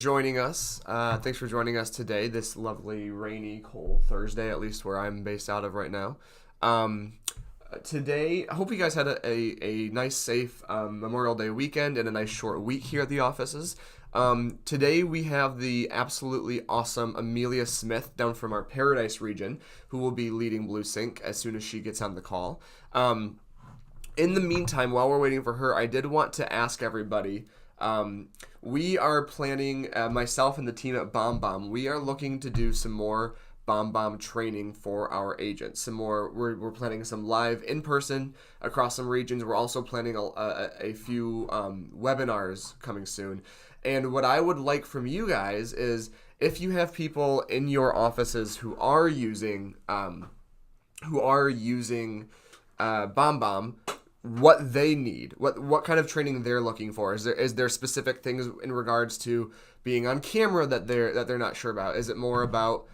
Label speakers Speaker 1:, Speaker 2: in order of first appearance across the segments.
Speaker 1: Joining us. Thanks for joining us today, this lovely, rainy, cold Thursday, at least where I'm based out of right now. Um, Today, I hope you guys had a nice, safe Memorial Day weekend and a nice short week here at the offices. Today, we have the absolutely awesome Amelia Smith down from our Paradise region, who will be leading BlueSync as soon as she gets on the call. In the meantime, while we're waiting for her, I did want to ask everybody. We are planning, myself and the team at BombBomb, we are looking to do some more BombBomb training for our agents. We're planning some live in person across some regions. We're also planning a few webinars coming soon. And what I would like from you guys is if you have people in your offices who are using BombBomb, what they need, what kind of training they're looking for. Is there specific things in regards to being on camera that they're not sure about? Is it more about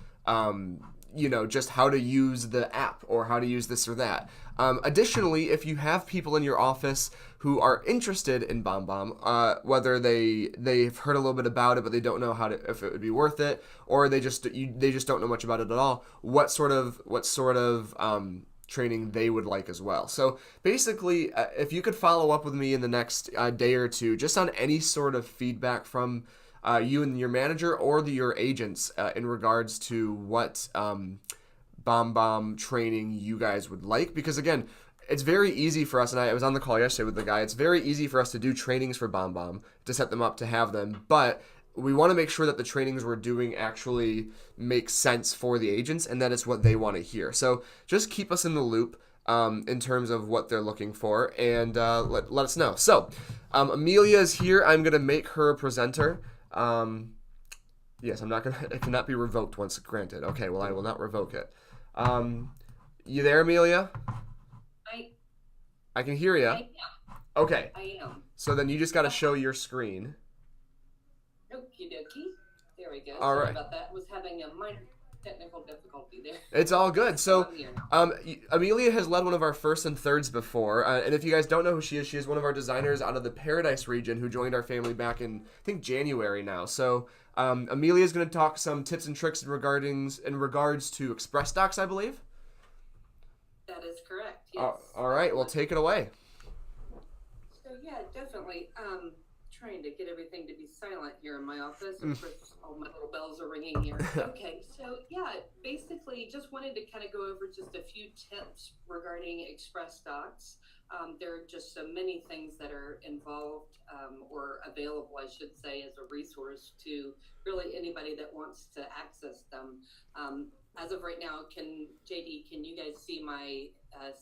Speaker 1: just how to use the app or how to use this or that? Additionally, if you have people in your office who are interested in BombBomb, whether they've heard a little bit about it but they don't know if it would be worth it, or they just don't know much about it at all, what sort of training they would like as well. So basically, if you could follow up with me in the next day or two, just on any sort of feedback from you and your manager or your agents in regards to what BombBomb training you guys would like. Because again, it's very easy for us, and I was on the call yesterday with the guy, it's very easy for us to do trainings for BombBomb, to set them up, to have them, but we want to make sure that the trainings we're doing actually make sense for the agents and that it's what they want to hear. So just keep us in the loop in terms of what they're looking for, and let us know. So Amelia is here. I'm going to make her a presenter. Yes, it cannot be revoked once granted. Okay, well, I will not revoke it. You there, Amelia?
Speaker 2: I
Speaker 1: I can hear you.
Speaker 2: I
Speaker 1: Okay,
Speaker 2: I am.
Speaker 1: so then you just got to show your screen.
Speaker 2: Okie dokie. There we go.
Speaker 1: All
Speaker 2: Sorry
Speaker 1: right.
Speaker 2: about that. Was having a minor technical difficulty there.
Speaker 1: It's all good.
Speaker 2: So
Speaker 1: So,
Speaker 2: I'm here now.
Speaker 1: Amelia has led one of our first and thirds before, and if you guys don't know who she is one of our designers out of the Paradise region who joined our family back in, I think, January now. So, Amelia is going to talk some tips and tricks in regards to Xpressdocs, I believe.
Speaker 2: That is correct. Yes.
Speaker 1: All right, well, take it away.
Speaker 2: So yeah, definitely. Trying to get everything to be silent here in my office. Of course, all my little bells are ringing here. Okay, so yeah, basically, just wanted to kind of go over just a few tips regarding Xpressdocs. There are just so many things that are involved or available, I should say, as a resource to really anybody that wants to access them. As of right now, JD, can you guys see my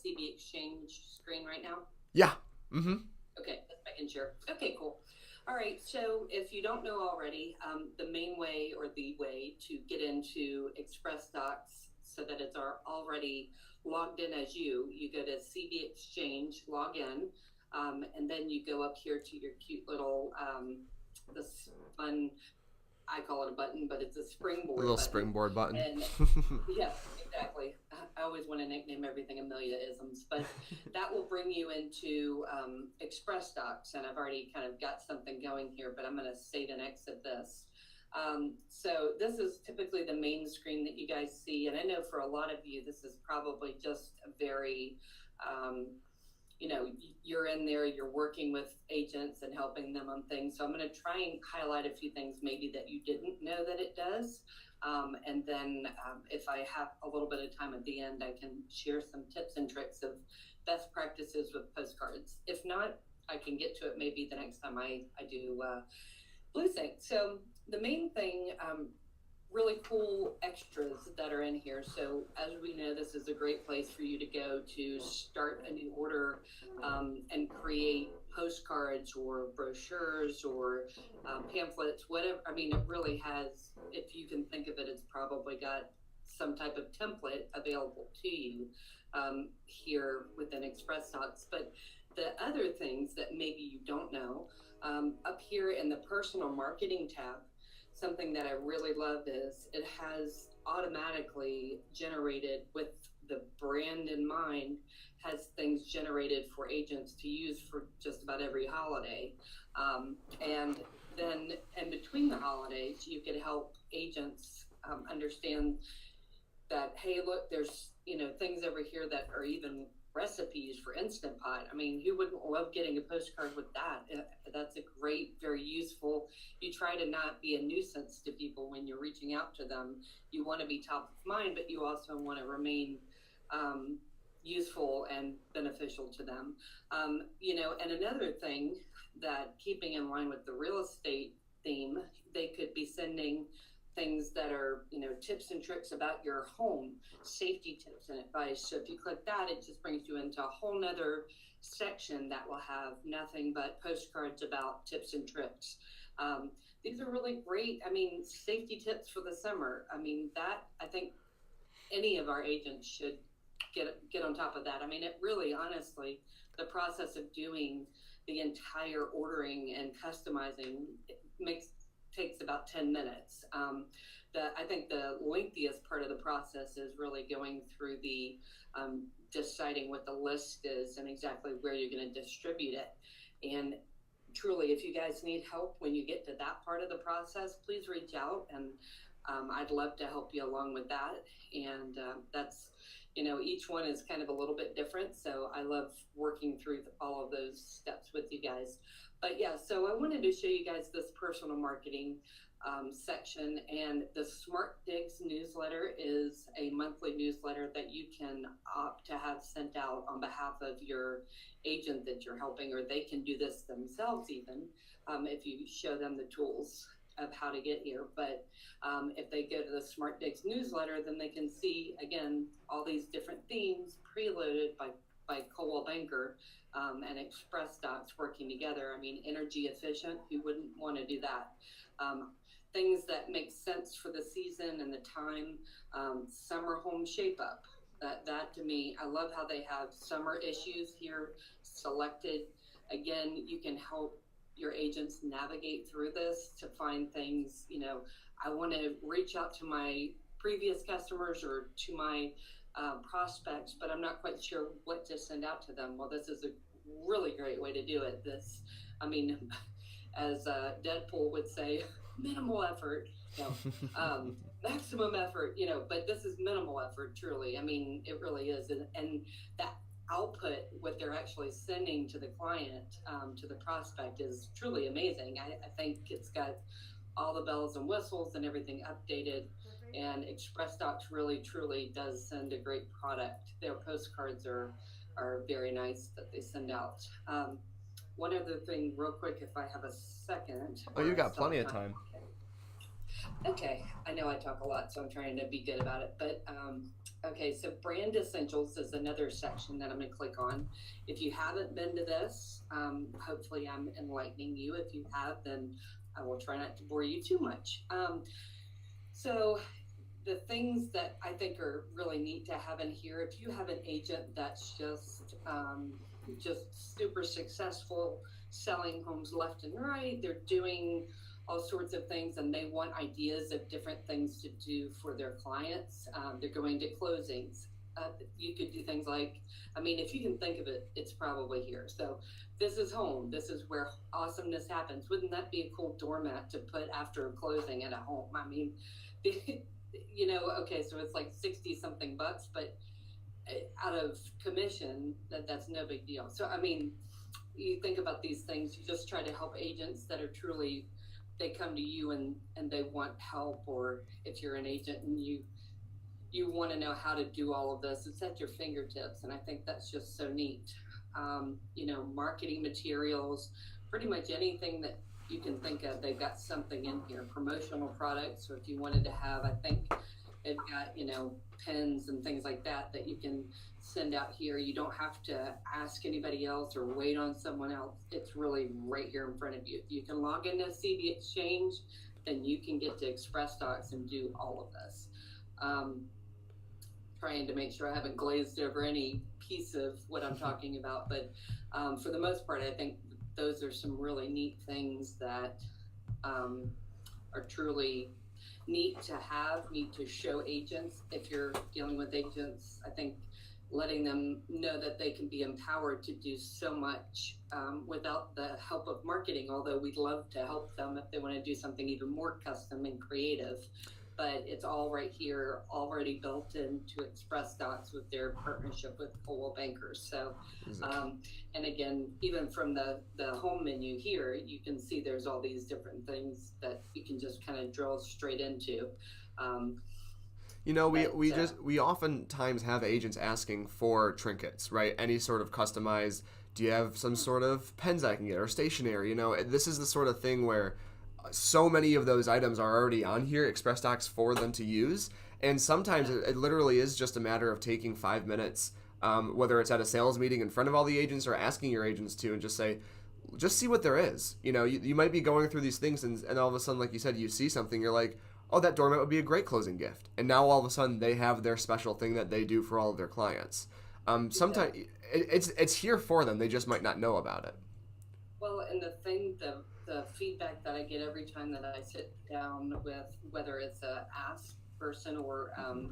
Speaker 2: CB Exchange screen right now?
Speaker 1: Yeah. Mm-hmm.
Speaker 2: Okay, that's making sure. Okay, cool. All right, so if you don't know already, the main way or the way to get into Xpressdocs so that it's already logged in as you go to CB Exchange, log in, and then you go up here to your cute little, this fun, I call it a button, but it's a
Speaker 1: A
Speaker 2: springboard
Speaker 1: little
Speaker 2: button.
Speaker 1: springboard button.
Speaker 2: And yeah, exactly. I always want to nickname everything Amelia isms, but that will bring you into Xpressdocs. And I've already kind of got something going here, but I'm going to save and exit this. So this is typically the main screen that you guys see. And I know for a lot of you, this is probably just a very, you're in there, you're working with agents and helping them on things. So I'm going to try and highlight a few things maybe that you didn't know that it does. And then if I have a little bit of time at the end, I can share some tips and tricks of best practices with postcards. If not, I can get to it maybe the next time I do BlueSync. So the main thing, really cool extras that are in here. So as we know, this is a great place for you to go to start a new order and create postcards or brochures or pamphlets, whatever. I mean, it really has, if you can think of it, it's probably got some type of template available to you here within Xpressdocs. But the other things that maybe you don't know, up here in the personal marketing tab, something that I really love is it has automatically generated with the brand in mind, has things generated for agents to use for just about every holiday. And then in between the holidays, you could help agents understand that, hey, look, there's, things over here that are even recipes for Instant Pot. I mean, who wouldn't love getting a postcard with that? That's a great, very useful. You try to not be a nuisance to people when you're reaching out to them. You want to be top of mind, but you also want to remain useful and beneficial to them. And another thing that, keeping in line with the real estate theme, they could be sending things that are, tips and tricks about your home, safety tips and advice. So if you click that, it just brings you into a whole nother section that will have nothing but postcards about tips and tricks. These are really great. I mean, safety tips for the summer. I mean, that, I think any of our agents should get on top of that. I mean, it really, honestly, the process of doing the entire ordering and customizing takes about 10 minutes. I think the lengthiest part of the process is really going through the deciding what the list is and exactly where you're going to distribute it. And truly, if you guys need help when you get to that part of the process, please reach out, and I'd love to help you along with that. And that's, each one is kind of a little bit different. So I love working through all of those steps with you guys. But yeah, so I wanted to show you guys this personal marketing section, and the Smart Digs newsletter is a monthly newsletter that you can opt to have sent out on behalf of your agent that you're helping, or they can do this themselves even if you show them the tools of how to get here. But if they go to the Smart Digs newsletter, then they can see, again, all these different themes preloaded by Coldwell Banker and Xpressdocs working together. I mean, energy efficient, who wouldn't want to do that? Things that make sense for the season and the time. Summer home shape up. That to me, I love how they have summer issues here selected. Again, you can help your agents navigate through this to find things. I want to reach out to my previous customers or to my prospects, but I'm not quite sure what to send out to them. Well, this is a really great way to do it. As Deadpool would say, minimal effort, maximum effort, but this is minimal effort, truly. I mean, it really is. And that output, what they're actually sending to the client, to the prospect, is truly amazing. I think it's got all the bells and whistles and everything updated. And Xpressdocs really, truly does send a great product. Their postcards are very nice that they send out. One other thing, real quick, if I have a second.
Speaker 1: Oh, you got plenty of time.
Speaker 2: Okay, I know I talk a lot, so I'm trying to be good about it. But okay, so Brand Essentials is another section that I'm going to click on. If you haven't been to this, hopefully I'm enlightening you. If you have, then I will try not to bore you too much. So the things that I think are really neat to have in here, if you have an agent that's just super successful, selling homes left and right, they're doing all sorts of things, and they want ideas of different things to do for their clients. They're going to closings. You could do things like, if you can think of it, it's probably here. So this is home. This is where awesomeness happens. Wouldn't that be a cool doormat to put after a closing at a home? Okay, so it's like 60 something bucks, but out of commission, that's no big deal. So, you think about these things, you just try to help agents that are truly, they come to you and they want help, or if you're an agent and you want to know how to do all of this, it's at your fingertips. And I think that's just so neat. Marketing materials, pretty much anything that you can think of, they've got something in here. Promotional products, so if you wanted to have, I think they've got, pens and things like that you can send out here. You don't have to ask anybody else or wait on someone else. It's really right here in front of you. If you can log into CD Exchange, then you can get to Xpressdocs and do all of this. Trying to make sure I haven't glazed over any piece of what I'm talking about, but for the most part, I think those are some really neat things that are truly neat to have, neat to show agents. If you're dealing with agents, I think letting them know that they can be empowered to do so much without the help of marketing, although we'd love to help them if they want to do something even more custom and creative. But it's all right here, already built into Xpressdocs with their partnership with Coldwell Bankers. So, and again, even from the home menu here, you can see there's all these different things that you can just kind of drill straight into.
Speaker 1: You know, we oftentimes have agents asking for trinkets, right? Any sort of customized. Do you have some sort of pens I can get or stationery? You know, this is the sort of thing where so many of those items are already on here, Xpressdocs, for them to use, and sometimes it literally is just a matter of taking 5 minutes, whether it's at a sales meeting in front of all the agents or asking your agents to, and just see what there is. You know, you might be going through these things, and all of a sudden, like you said, you see something, you're like, oh, that doormat would be a great closing gift. And now all of a sudden they have their special thing that they do for all of their clients. Sometimes it's here for them. They just might not know about it.
Speaker 2: Well, and the feedback that I get every time that I sit down with, whether it's a ask person or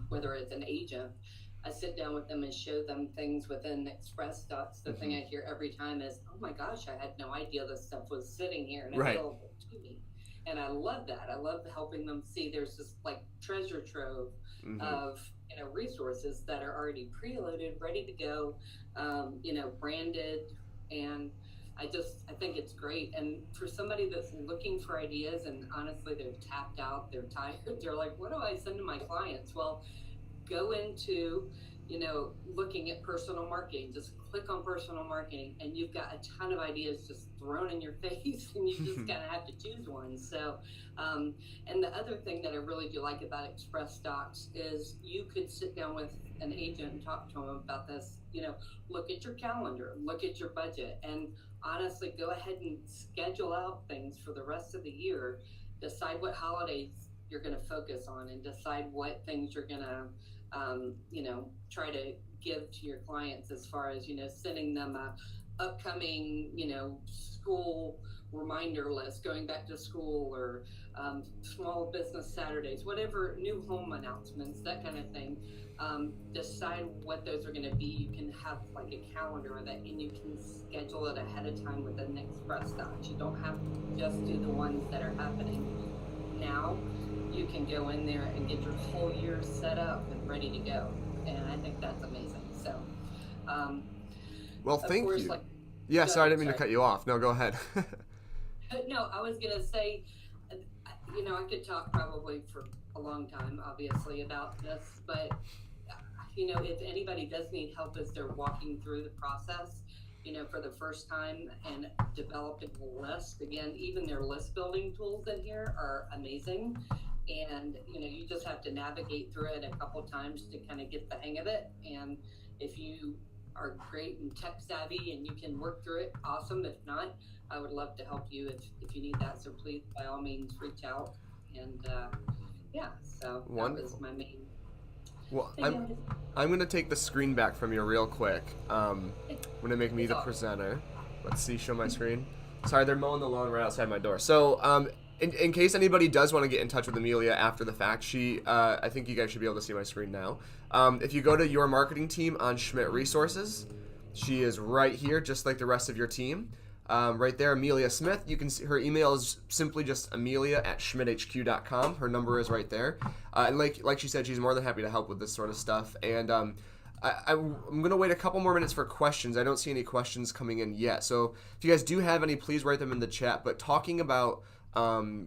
Speaker 2: whether it's an agent, I sit down with them and show them things within Xpressdocs. The thing I hear every time is, oh my gosh, I had no idea this stuff was sitting here and available to me. And I love that. I love helping them see there's this like treasure trove of resources that are already preloaded, ready to go, branded, and I think it's great. And for somebody that's looking for ideas and honestly they're tapped out, they're tired, they're like, what do I send to my clients? Well, go into looking at personal marketing. Just click on personal marketing and you've got a ton of ideas just thrown in your face and you just kind of have to choose one. So and the other thing that I really do like about Xpressdocs is you could sit down with an agent and talk to them about this. Look at your calendar, look at your budget, and honestly go ahead and schedule out things for the rest of the year. Decide what holidays you're going to focus on and decide what things you're going to try to give to your clients as far as, sending them a upcoming, school reminder list, going back to school, or small business Saturdays, whatever, new home announcements, that kind of thing. Decide what those are going to be. You can have like a calendar of it and you can schedule it ahead of time with the Xpressdocs. You don't have to just do the ones that are happening now. You can go in there and get your whole year set up and ready to go. And I think that's amazing. So,
Speaker 1: well, thank you. Sorry, I didn't mean to cut you off. No, go ahead.
Speaker 2: No, I was going to say, I could talk probably for a long time, obviously, about this, but, if anybody does need help as they're walking through the process, for the first time and developing a list, again, even their list building tools in here are amazing. And, you just have to navigate through it a couple times to kind of get the hang of it. And if you are great and tech savvy and you can work through it, awesome. If not, I would love to help you if you need that. So please, by all means, reach out. And so that was my main.
Speaker 1: Well, I'm going to take the screen back from you real quick. I'm going to make me the presenter. Let's see, show my screen. Sorry, they're mowing the lawn right outside my door. So, in case anybody does want to get in touch with Amelia after the fact, I think you guys should be able to see my screen now. If you go to your marketing team on Schmidt Resources, she is right here, just like the rest of your team. Right there, Amelia Smith. You can see her email is simply just amelia@schmidthq.com. Her number is right there. And like she said, she's more than happy to help with this sort of stuff. And I'm going to wait a couple more minutes for questions. I don't see any questions coming in yet. So if you guys do have any, please write them in the chat. But talking about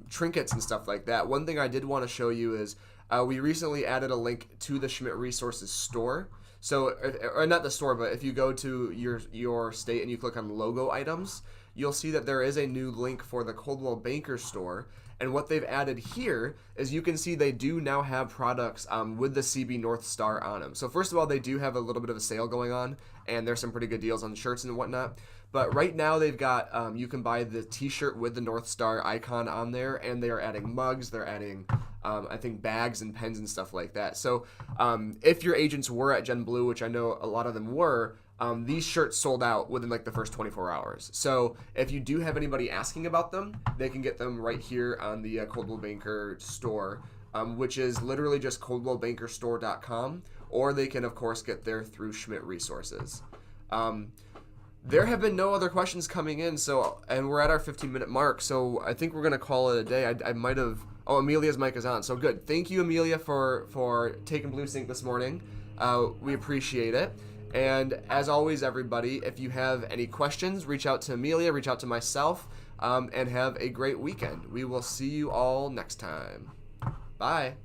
Speaker 1: trinkets and stuff like that, one thing I did want to show you is we recently added a link to the Schmidt Resources store. So, or not the store, but if you go to your state and you click on logo items, you'll see that there is a new link for the Coldwell Banker store. And what they've added here is you can see they do now have products with the CB North Star on them. So first of all, they do have a little bit of a sale going on, and there's some pretty good deals on shirts and whatnot. But right now they've got, you can buy the t-shirt with the North Star icon on there, and they are adding mugs, they're adding, I think, bags and pens and stuff like that. So if your agents were at Gen Blue, which I know a lot of them were, these shirts sold out within like the first 24 hours. So if you do have anybody asking about them, they can get them right here on the Coldwell Banker store, which is literally just coldwellbankerstore.com. or they can, of course, get there through Schmidt Resources. There have been no other questions coming in, and we're at our 15-minute mark, so I think we're going to call it a day. I might have... Oh, Amelia's mic is on, so good. Thank you, Amelia, for taking BlueSync this morning. We appreciate it. And as always, everybody, if you have any questions, reach out to Amelia, reach out to myself, and have a great weekend. We will see you all next time. Bye.